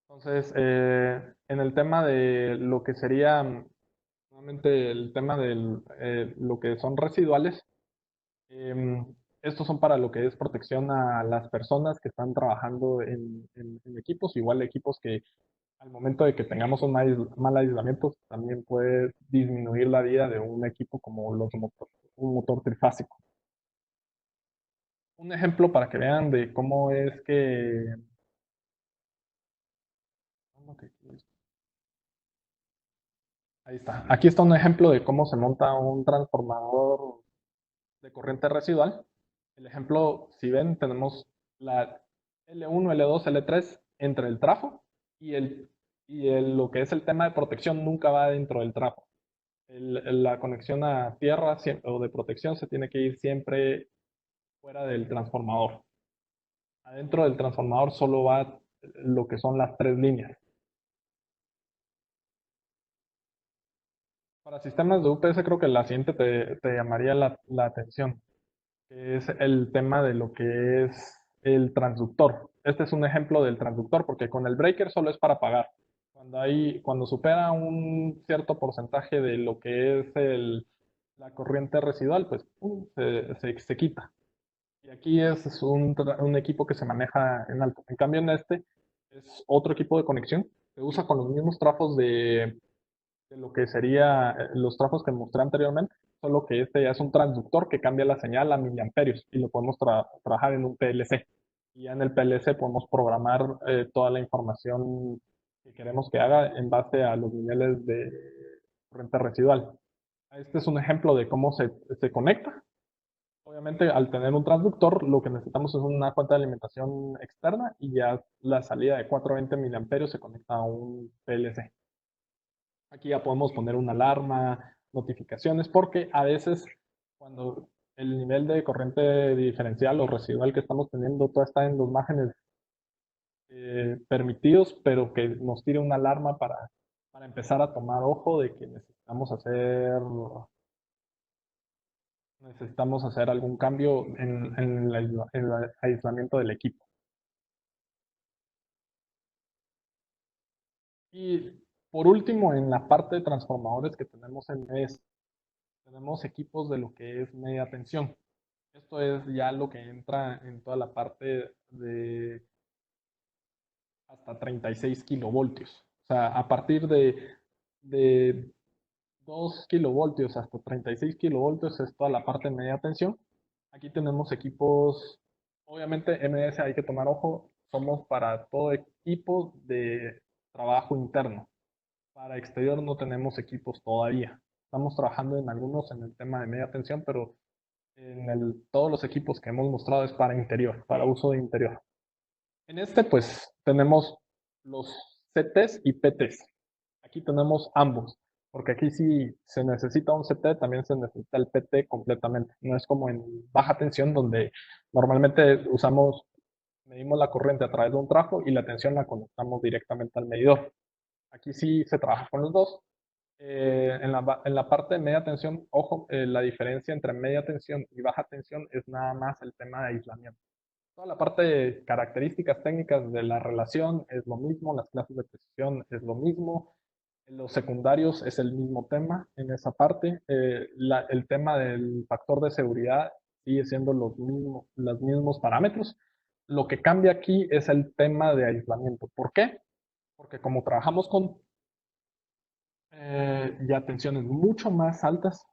Speaker 2: Entonces, en el tema de lo que sería, nuevamente, el tema de lo que son residuales, em, estos son para lo que es protección a las personas que están trabajando en equipos, igual equipos que al momento de que tengamos un mal aislamiento, también puede disminuir la vida de un equipo como un motor trifásico. Un ejemplo para que vean de cómo es que... Ahí está. Aquí está un ejemplo de cómo se monta un transformador de corriente residual. El ejemplo, si ven, tenemos la L1, L2, L3 entre el trafo lo que es el tema de protección nunca va dentro del trafo. La conexión a tierra o de protección se tiene que ir siempre fuera del transformador. Adentro del transformador solo va lo que son las tres líneas. Para sistemas de UPS creo que la siguiente te llamaría la atención, que es el tema de lo que es el transductor. Este es un ejemplo del transductor porque con el breaker solo es para apagar. Cuando supera un cierto porcentaje de lo que es la corriente residual, pues ¡pum! Se quita. Y aquí es un equipo que se maneja en alto. En cambio, en este es otro equipo de conexión. Se usa con los mismos trafos de lo que sería los trafos que mostré anteriormente, solo que este ya es un transductor que cambia la señal a miliamperios y lo podemos trabajar en un PLC. Y ya en el PLC podemos programar toda la información que queremos que haga en base a los niveles de corriente residual. Este es un ejemplo de cómo se conecta. Obviamente, al tener un transductor, lo que necesitamos es una fuente de alimentación externa y ya la salida de 420 miliamperios se conecta a un PLC. Aquí ya podemos poner una alarma, notificaciones, porque a veces cuando el nivel de corriente diferencial o residual que estamos teniendo todo está en los márgenes permitidos, pero que nos tire una alarma para empezar a tomar ojo de que necesitamos hacer necesitamos hacer algún cambio en el aislamiento del equipo. Y por último, en la parte de transformadores que tenemos en MES, tenemos equipos de lo que es media tensión. Esto es ya lo que entra en toda la parte de hasta 36 kilovoltios. O sea, a partir de 2 kilovoltios hasta 36 kilovoltios es toda la parte de media tensión. Aquí tenemos equipos, obviamente MS hay que tomar ojo, somos para todo equipo de trabajo interno. Para exterior no tenemos equipos todavía. Estamos trabajando en algunos en el tema de media tensión, pero todos los equipos que hemos mostrado es para interior, para uso de interior. En este, pues, tenemos los CTs y PTs. Aquí tenemos ambos, porque aquí si se necesita un CT, también se necesita el PT completamente. No es como en baja tensión, donde normalmente medimos la corriente a través de un trafo y la tensión la conectamos directamente al medidor. Aquí sí se trabaja con los dos. En la parte de media tensión, ojo, la diferencia entre media tensión y baja tensión es nada más el tema de aislamiento. Toda la parte de características técnicas de la relación es lo mismo, las clases de precisión es lo mismo, los secundarios es el mismo tema en esa parte. El tema del factor de seguridad sigue siendo los mismos parámetros. Lo que cambia aquí es el tema de aislamiento. ¿Por qué? Porque como trabajamos con ya tensiones mucho más altas,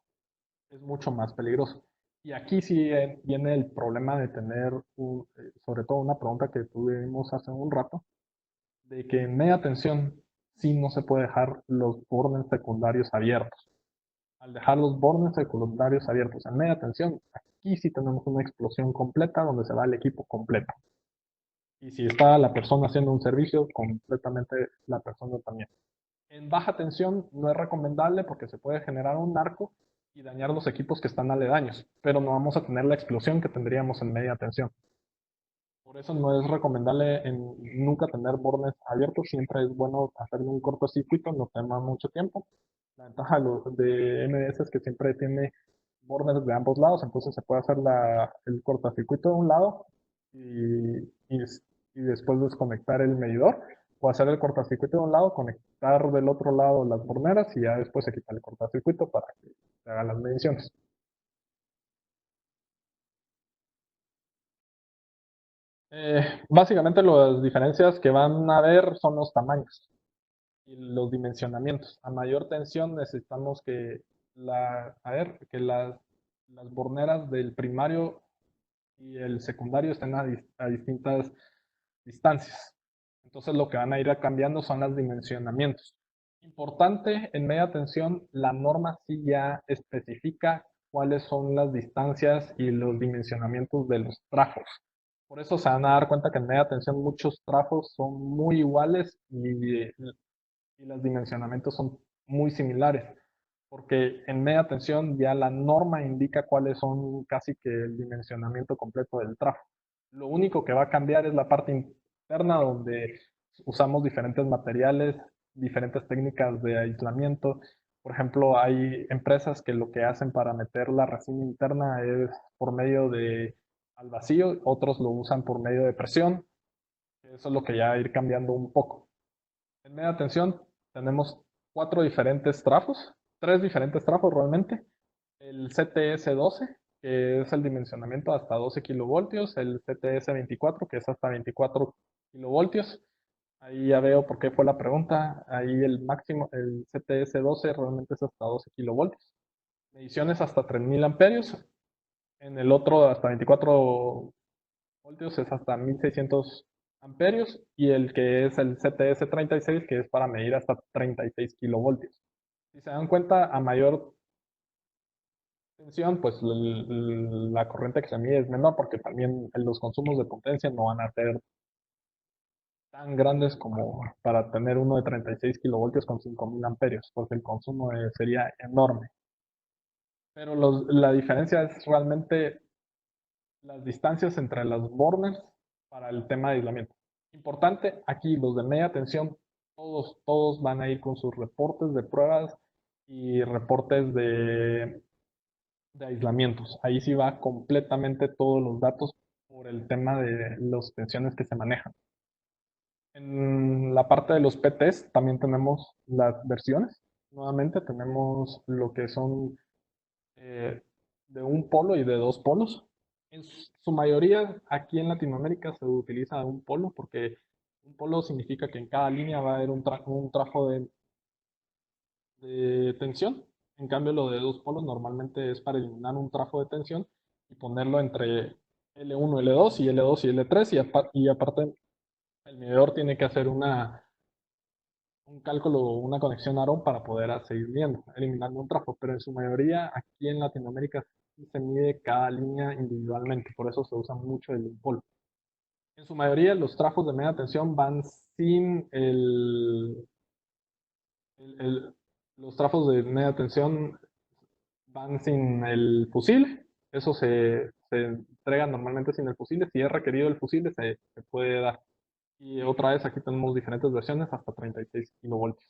Speaker 2: es mucho más peligroso. Y aquí sí viene el problema de tener, sobre todo una pregunta que tuvimos hace un rato, de que en media tensión sí no se puede dejar los bornes secundarios abiertos. Al dejar los bornes secundarios abiertos en media tensión, aquí sí tenemos una explosión completa donde se va el equipo completo. Y si está la persona haciendo un servicio, completamente la persona también. En baja tensión no es recomendable porque se puede generar un arco y dañar los equipos que están aledaños, pero no vamos a tener la explosión que tendríamos en media tensión. Por eso no es recomendable nunca tener bornes abiertos, siempre es bueno hacerle un cortocircuito, no toma mucho tiempo. La ventaja de MDS es que siempre tiene bornes de ambos lados, entonces se puede hacer el cortocircuito de un lado y después desconectar el medidor, o hacer el cortocircuito de un lado, conectar del otro lado las borneras y ya después se quita el cortocircuito para que se hagan las mediciones. Básicamente las diferencias que van a haber son los tamaños y los dimensionamientos. A mayor tensión necesitamos que las borneras del primario y el secundario estén a distintas distancias. Entonces lo que van a ir cambiando son los dimensionamientos. Importante, en media tensión, la norma sí ya especifica cuáles son las distancias y los dimensionamientos de los trafos. Por eso se van a dar cuenta que en media tensión muchos trafos son muy iguales y los dimensionamientos son muy similares, porque en media tensión ya la norma indica cuáles son casi que el dimensionamiento completo del trafo. Lo único que va a cambiar es la parte interna donde usamos diferentes materiales, diferentes técnicas de aislamiento. Por ejemplo, hay empresas que lo que hacen para meter la resina interna es por medio de al vacío, otros lo usan por medio de presión. Eso es lo que ya va a ir cambiando un poco. En media tensión tenemos tres diferentes trafos realmente. El CTS-12, que es el dimensionamiento hasta 12 kilovoltios, el CTS-24, que es hasta 24 kilovoltios. Ahí ya veo por qué fue la pregunta. Ahí el máximo, el CTS-12 realmente es hasta 12 kilovoltios. Mediciones hasta 3000 amperios. En el otro hasta 24 voltios es hasta 1600 amperios y el que es el CTS-36 que es para medir hasta 36 kilovoltios. Si se dan cuenta, a mayor tensión, pues la corriente que se mide es menor porque también los consumos de potencia no van a ser tan grandes como para tener uno de 36 kilovoltios con 5000 amperios, porque el consumo sería enorme. Pero la diferencia es realmente las distancias entre las bornes para el tema de aislamiento. Importante, aquí los de media tensión, todos van a ir con sus reportes de pruebas y reportes de aislamientos. Ahí sí va completamente todos los datos por el tema de las tensiones que se manejan. En la parte de los PTs también tenemos las versiones. Nuevamente tenemos lo que son eh, de un polo y de dos polos. En su mayoría aquí en Latinoamérica se utiliza un polo porque un polo significa que en cada línea va a haber un trajo de tensión. En cambio, lo de dos polos normalmente es para eliminar un trafo de tensión y ponerlo entre L1, L2 y L2 y L3 y aparte el medidor tiene que hacer un cálculo o una conexión ARON para poder seguir viendo, eliminando un trafo, pero en su mayoría aquí en Latinoamérica sí se mide cada línea individualmente, por eso se usa mucho el polo. En su mayoría los trafos de media tensión van sin el- el- los trafos de media tensión van sin el fusible, eso se entrega normalmente sin el fusible, si es requerido el fusible se puede dar. Y otra vez aquí tenemos diferentes versiones hasta 36 kilovoltios.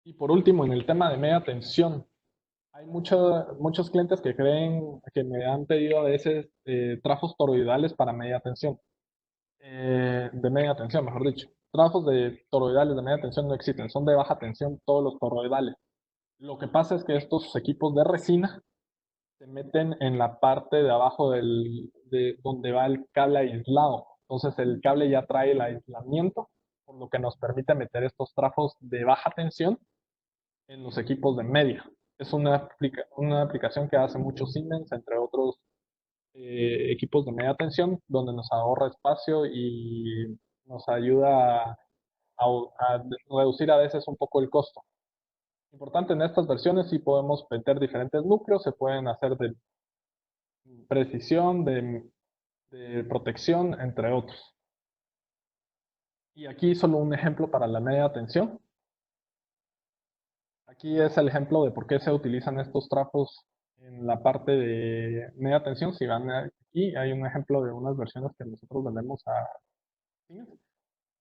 Speaker 2: Y por último, en el tema de media tensión, hay muchos clientes que creen que me han pedido a veces trafos toroidales para media tensión, de media tensión, mejor dicho. Trafos de toroidales de media tensión no existen, son de baja tensión todos los toroidales. Lo que pasa es que estos equipos de resina se meten en la parte de abajo de donde va el cable aislado. Entonces el cable ya trae el aislamiento, por lo que nos permite meter estos trafos de baja tensión en los equipos de media. Es una aplicación que hace mucho Siemens, entre otros equipos de media tensión, donde nos ahorra espacio y nos ayuda a reducir a veces un poco el costo. Importante en estas versiones, sí podemos meter diferentes núcleos, se pueden hacer de precisión, de protección, entre otros. Y aquí solo un ejemplo para la media tensión. Aquí es el ejemplo de por qué se utilizan estos trapos en la parte de media tensión. Si van aquí, hay un ejemplo de unas versiones que nosotros vendemos a Siemens.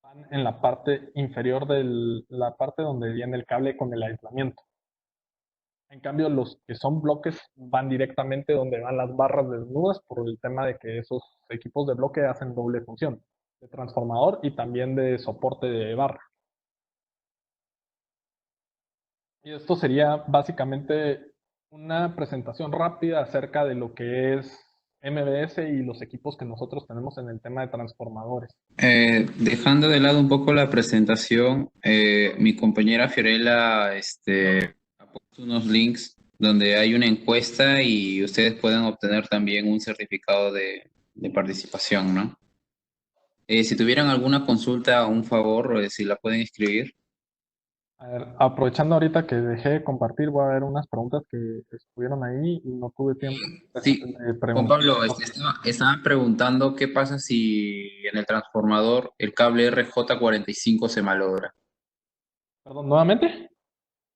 Speaker 2: Van en la parte inferior de la parte donde viene el cable con el aislamiento. En cambio, los que son bloques van directamente donde van las barras desnudas por el tema de que esos equipos de bloque hacen doble función, de transformador y también de soporte de barra. Y esto sería básicamente una presentación rápida acerca de lo que es MBS y los equipos que nosotros tenemos en el tema de transformadores.
Speaker 1: Dejando de lado un poco la presentación, mi compañera Fiorella ha puesto unos links donde hay una encuesta y ustedes pueden obtener también un certificado de participación, ¿no? Si tuvieran alguna consulta o un favor, si la pueden escribir.
Speaker 2: A ver, aprovechando ahorita que dejé de compartir, voy a ver unas preguntas que estuvieron ahí y no tuve tiempo
Speaker 1: Sí,
Speaker 2: de
Speaker 1: Juan
Speaker 2: preguntar.
Speaker 1: Pablo, estaban preguntando qué pasa si en el transformador el cable RJ45 se malogra.
Speaker 2: Perdón, nuevamente.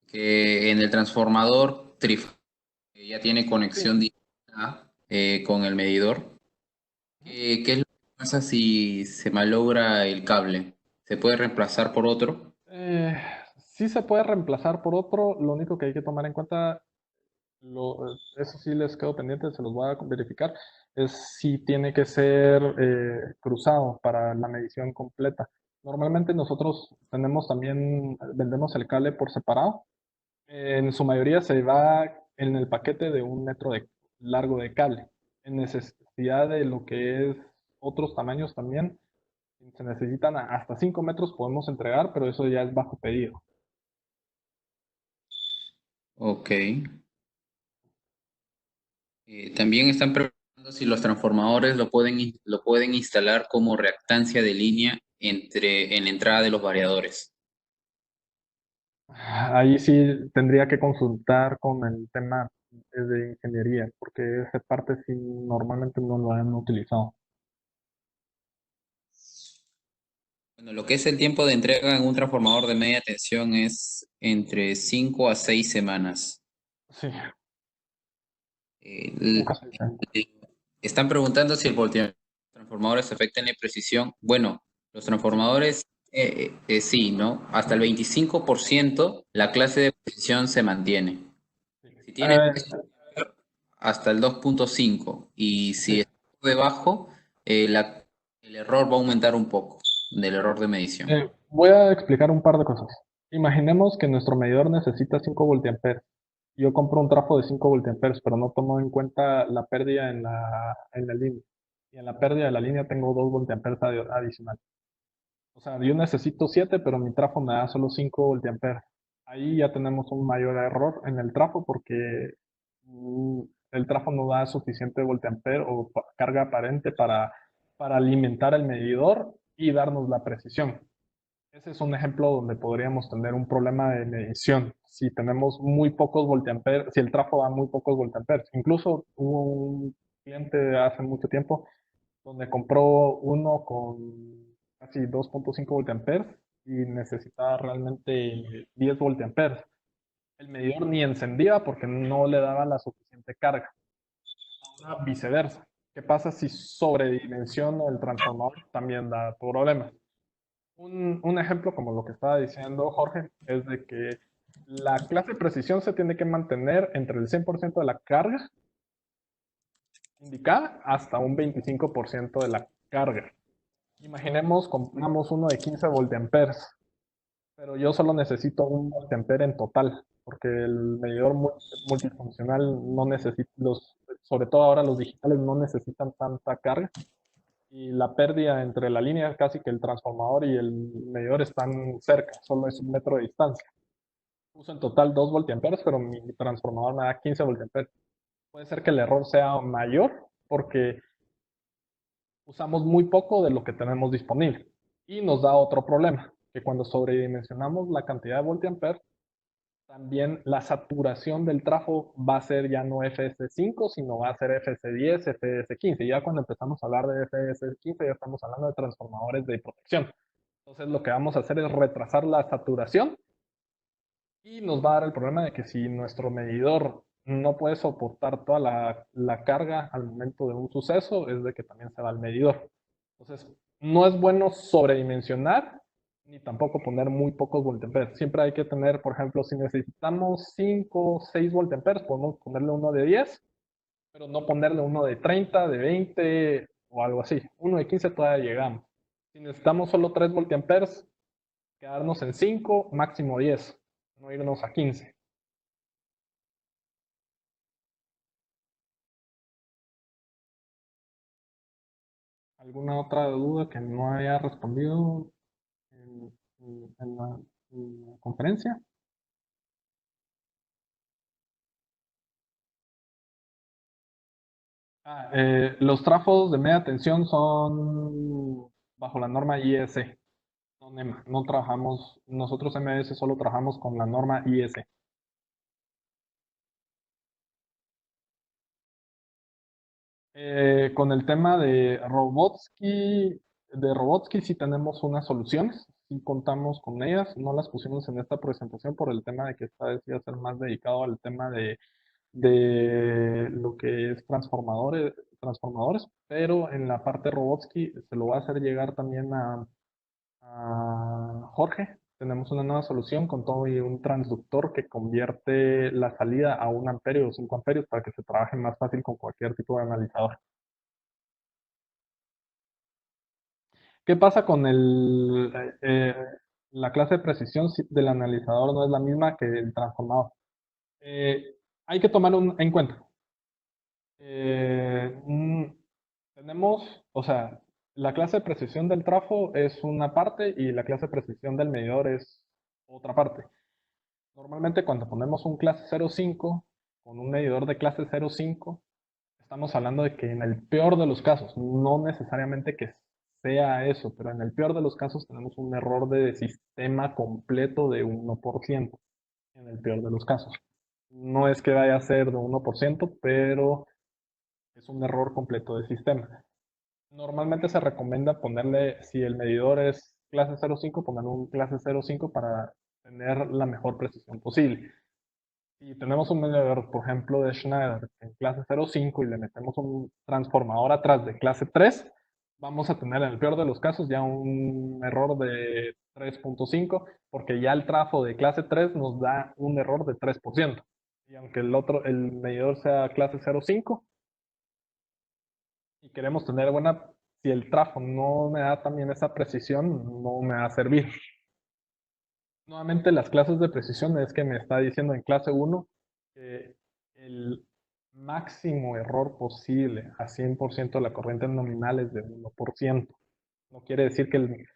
Speaker 1: Que en el transformador que ya tiene
Speaker 2: Sí.
Speaker 1: conexión directa con el medidor. ¿Qué es lo que pasa si se malogra el cable? ¿Se puede reemplazar por otro?
Speaker 2: Eh, sí se puede reemplazar por otro, lo único que hay que tomar en cuenta, eso sí les quedo pendiente, se los voy a verificar, es si tiene que ser cruzado para la medición completa. Normalmente nosotros vendemos el cable por separado. En su mayoría se va en el paquete de 1 metro de largo de cable. En necesidad de lo que es otros tamaños también, si se necesitan hasta 5 metros podemos entregar, pero eso ya es bajo pedido.
Speaker 1: Ok. También están preguntando si los transformadores lo pueden instalar como reactancia de línea en la entrada de los variadores.
Speaker 2: Ahí sí tendría que consultar con el tema de ingeniería, porque esa parte sí normalmente no lo han utilizado.
Speaker 1: Bueno, lo que es el tiempo de entrega en un transformador de media tensión es entre 5 a 6 semanas.
Speaker 2: Sí,
Speaker 1: Eh,
Speaker 2: 5
Speaker 1: l-
Speaker 2: 6 años.
Speaker 1: Están preguntando si el volteamiento de los transformadores afecta en la precisión. Bueno, los transformadores Sí, ¿no? Hasta el 25% la clase de precisión se mantiene. Si tienes
Speaker 2: Eh,
Speaker 1: hasta el 2,5 y si
Speaker 2: sí.
Speaker 1: es por debajo, el error va a aumentar un poco del error de medición.
Speaker 2: Voy a explicar un par de cosas. Imaginemos que nuestro medidor necesita 5 voltiamperes. Yo compro un trafo de 5 voltiamperes, pero no tomo en cuenta la pérdida en la línea. Y en la pérdida de la línea tengo 2 voltiamperes adicionales. O sea, yo necesito 7, pero mi trafo me da solo 5 voltiamperes. Ahí ya tenemos un mayor error en el trafo porque mm, el trafo no da suficiente voltiampere o carga aparente para alimentar el medidor y darnos la precisión. Ese es un ejemplo donde podríamos tener un problema de medición. Si tenemos muy pocos voltiamperes, si el trafo da muy pocos voltiamperes. Incluso hubo un cliente hace mucho tiempo donde compró uno con casi 2,5 voltiamperes y necesitaba realmente 10 voltiamperes. El medidor ni encendía porque no le daba la suficiente carga. Ahora viceversa. ¿Qué pasa si sobredimensiono el transformador? También da problemas. Un ejemplo, como lo que estaba diciendo Jorge, es de que la clase de precisión se tiene que mantener entre el 100% de la carga indicada hasta un 25% de la carga. Imaginemos, compramos uno de 15 voltiamperes, pero yo solo necesito un voltiampere en total, porque el medidor multifuncional no necesita, sobre todo ahora los digitales no necesitan tanta carga y la pérdida entre la línea casi que el transformador y el medidor están cerca, solo es 1 metro de distancia. Uso en total 2 voltiamperes, pero mi transformador me da 15 voltiamperes. Puede ser que el error sea mayor porque usamos muy poco de lo que tenemos disponible. Y nos da otro problema, que cuando sobredimensionamos la cantidad de voltiamperes, también la saturación del trafo va a ser ya no FS5, sino va a ser FS10, FS15. Ya cuando empezamos a hablar de FS15, ya estamos hablando de transformadores de protección. Entonces lo que vamos a hacer es retrasar la saturación y nos va a dar el problema de que si nuestro medidor no puede soportar toda la carga al momento de un suceso, es de que también se va el medidor. Entonces, no es bueno sobredimensionar ni tampoco poner muy pocos voltiamperes. Siempre hay que tener, por ejemplo, si necesitamos 5 o 6 voltiamperes, podemos ponerle uno de 10, pero no ponerle uno de 30, de 20 o algo así. Uno de 15 todavía llegamos. Si necesitamos solo 3 voltiamperes, quedarnos en 5, máximo 10, no irnos a 15. ¿Alguna otra duda que no haya respondido en la conferencia? Los trafos de media tensión son bajo la norma IS, no NEMA. No trabajamos, nosotros MS solo trabajamos con la norma IS. Con el tema de Robotsky sí tenemos unas soluciones, sí contamos con ellas, no las pusimos en esta presentación por el tema de que esta vez iba a ser más dedicado al tema de lo que es transformadores, pero en la parte Robotsky se lo va a hacer llegar también a Jorge. Tenemos una nueva solución con todo y un transductor que convierte la salida a 1 amperio o 5 amperios para que se trabaje más fácil con cualquier tipo de analizador. ¿Qué pasa con la clase de precisión del analizador? No es la misma que el transformador. Hay que tomar en cuenta. Eh, mm, tenemos, o sea, la clase de precisión del trafo es una parte y la clase de precisión del medidor es otra parte. Normalmente cuando ponemos un clase 0,5 con un medidor de clase 0,5, estamos hablando de que en el peor de los casos, no necesariamente que sea eso, pero en el peor de los casos tenemos un error de sistema completo de 1%, en el peor de los casos. No es que vaya a ser de 1%, pero es un error completo de sistema. Normalmente se recomienda ponerle, si el medidor es clase 0,5, ponerle un clase 0,5 para tener la mejor precisión posible. Si tenemos un medidor, por ejemplo, de Schneider en clase 0,5 y le metemos un transformador atrás de clase 3, vamos a tener en el peor de los casos ya un error de 3.5, porque ya el trafo de clase 3 nos da un error de 3%. Y aunque el medidor sea clase 0.5 y queremos tener buena, si el trafo no me da también esa precisión, no me va a servir. Nuevamente, las clases de precisión es que me está diciendo en clase 1 que el máximo error posible a 100% de la corriente nominal es de 1%. No quiere decir que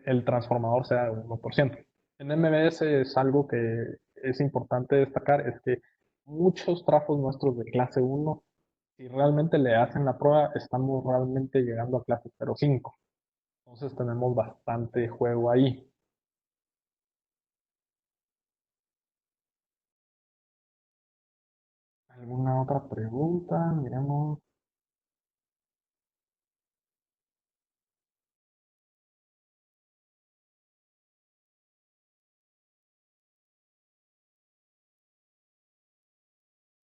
Speaker 2: el transformador sea de 1%. En MBS es algo que es importante destacar, es que muchos trafos nuestros de clase 1, si realmente le hacen la prueba, estamos realmente llegando a clase 0.5. Entonces tenemos bastante juego ahí. ¿Alguna otra pregunta? Miremos.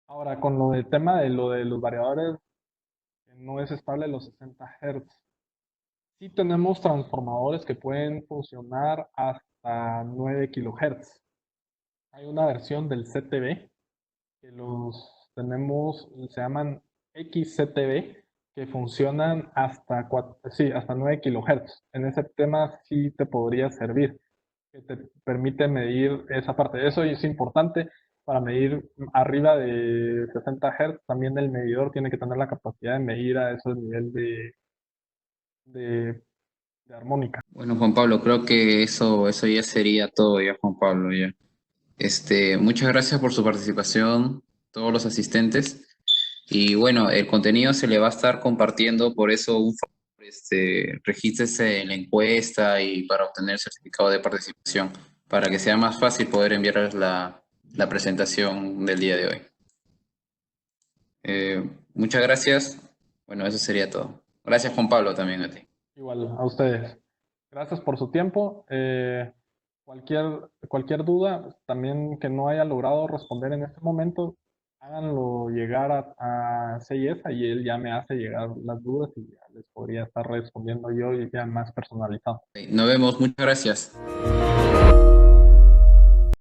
Speaker 2: Ahora, con lo del tema de lo de los variadores, que no es estable los 60 Hz. Sí tenemos transformadores que pueden funcionar hasta 9 kHz. Hay una versión del CTB que los tenemos, se llaman XCTB, que funcionan hasta, sí, hasta 9 kHz. En ese tema sí te podría servir, que te permite medir esa parte. Eso es importante para medir arriba de 60 Hz. También el medidor tiene que tener la capacidad de medir a ese nivel de, de armónica.
Speaker 1: Bueno, Juan Pablo, creo que eso ya sería todo ya, Juan Pablo, ya. Muchas gracias por su participación, todos los asistentes. Y bueno, el contenido se le va a estar compartiendo, por eso un favor, regístrese en la encuesta y para obtener el certificado de participación, para que sea más fácil poder enviarles la presentación del día de hoy. Muchas gracias. Bueno, eso sería todo. Gracias, Juan Pablo, también a ti.
Speaker 2: Igual, a ustedes. Gracias por su tiempo. Cualquier duda, también que no haya logrado responder en este momento, háganlo llegar a CIESA y él ya me hace llegar las dudas y ya les podría estar respondiendo yo y ya más personalizado.
Speaker 1: Nos vemos, muchas gracias.